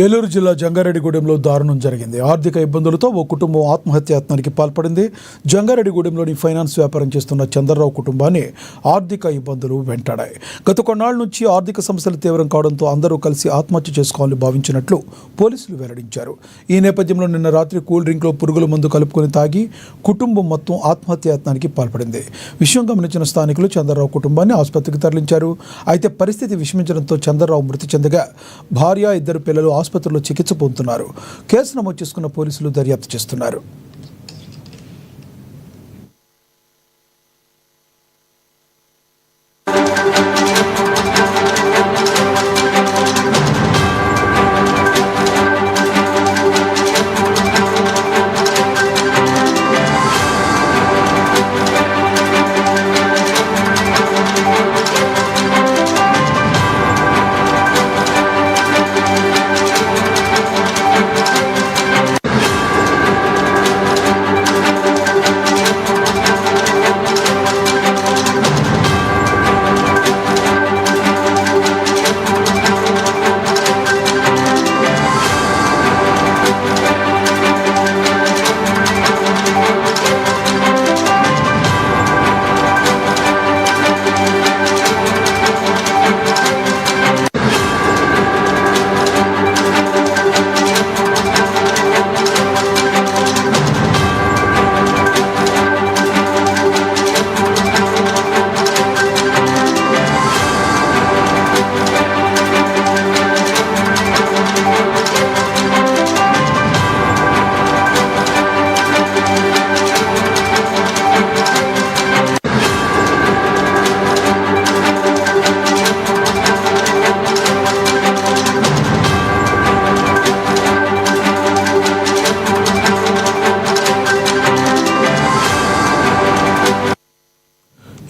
ఏలూరు జిల్లా జంగారెడ్డిగూడెంలో దారుణం జరిగింది. ఆర్థిక ఇబ్బందులతో ఓ కుటుంబం ఆత్మహత్యాయత్నానికి పాల్పడింది. జంగారెడ్డిగూడెంలోని ఫైనాన్స్ వ్యాపారం చేస్తున్న చంద్రరావు కుటుంబాన్ని ఆర్థిక ఇబ్బందులు వెంటాడాయి. గత కొన్నాళ్ల నుంచి ఆర్థిక సమస్యలు తీవ్రం కావడంతో అందరూ కలిసి ఆత్మహత్య చేసుకోవాలని భావించినట్లు పోలీసులు వెల్లడించారు. ఈ నేపథ్యంలో నిన్న రాత్రి కూల్ డ్రింక్లో పురుగుల మందు కలుపుకొని తాగి కుటుంబం మొత్తం ఆత్మహత్యాయత్నానికి పాల్పడింది. విషయం గమనించిన స్థానికులు చంద్రరావు కుటుంబాన్ని ఆసుపత్రికి తరలించారు. అయితే పరిస్థితి విషమించడంతో చంద్రరావు మృతి చెందగా భార్య, ఇద్దరు పిల్లలు ఆసుపత్రిలో చికిత్స పొందుతున్నారు. కేసు నమోదు చేసుకున్న పోలీసులు దర్యాప్తు చేస్తున్నారు.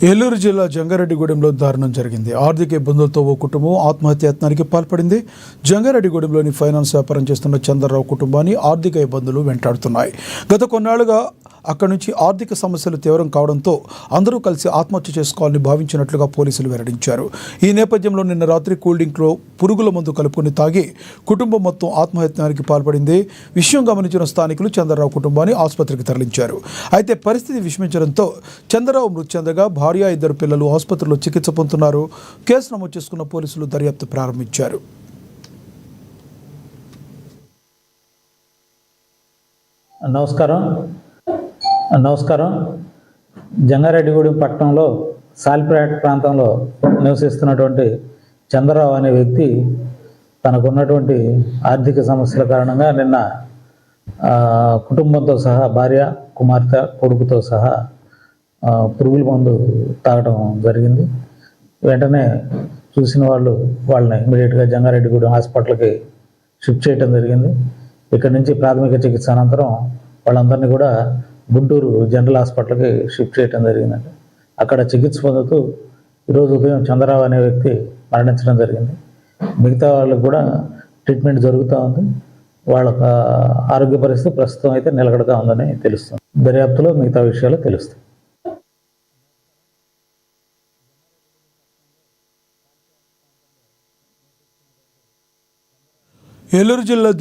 ఏలూరు జిల్లా జంగారెడ్డిగూడెంలో దారుణం జరిగింది. ఆర్థిక ఇబ్బందులతో ఓ కుటుంబం ఆత్మహత్యాయత్నానికి పాల్పడింది. జంగారెడ్డిగూడెంలోని ఫైనాన్స్ వ్యాపారం చేస్తున్న చంద్రరావు కుటుంబాన్ని ఆర్థిక ఇబ్బందులు వెంటాడుతున్నాయి. గత కొన్నాళ్లుగా అక్కడి నుంచి ఆర్థిక సమస్యలు తీవ్రం కావడంతో అందరూ కలిసి ఆత్మహత్య చేసుకోవాలని భావించినట్లుగా పోలీసులు వెల్లడించారు. ఈ నేపథ్యంలో నిన్న రాత్రి కూల్ డ్రింక్లో పురుగుల మందు కలుపుకొని తాగి కుటుంబం మొత్తం ఆత్మహత్యానికి పాల్పడింది. విషయం గమనించిన స్థానికులు చంద్రరావు కుటుంబాన్ని ఆసుపత్రికి తరలించారు. అయితే పరిస్థితి విషమించడంతో చంద్రరావు మృతి చెందగా భార్య, ఇద్దరు పిల్లలు ఆసుపత్రిలో చికిత్స పొందుతున్నారు. కేసు నమోదు చేసుకున్న పోలీసులు దర్యాప్తు ప్రారంభించారు. నమస్కారం. జంగారెడ్డిగూడెం పట్టణంలో సాలిపేట ప్రాంతంలో నివసిస్తున్నటువంటి చంద్రరావు అనే వ్యక్తి తనకున్నటువంటి ఆర్థిక సమస్యల కారణంగా నిన్న కుటుంబంతో సహా భార్య, కుమార్తె, కొడుకుతో సహా పురుగుల మందు తాగడం జరిగింది. వెంటనే చూసిన వాళ్ళని ఇమీడియట్గా జంగారెడ్డిగూడెం హాస్పిటల్కి షిఫ్ట్ చేయడం జరిగింది. ఇక్కడి నుంచి ప్రాథమిక చికిత్స అనంతరం వాళ్ళందరినీ కూడా గుంటూరు జనరల్ హాస్పిటల్కి షిఫ్ట్ చేయడం జరిగిందండి. అక్కడ చికిత్స పొందుతూ ఈరోజు ఉదయం చంద్రరావు అనే వ్యక్తి మరణించడం జరిగింది. మిగతా వాళ్ళకి కూడా ట్రీట్మెంట్ జరుగుతూ ఉంది. వాళ్ళ ఆరోగ్య పరిస్థితి ప్రస్తుతం అయితే నిలకడగా ఉందని తెలుస్తుంది. దర్యాప్తులో మిగతా విషయాలు తెలుస్తాయి. ఏలూరు జిల్లా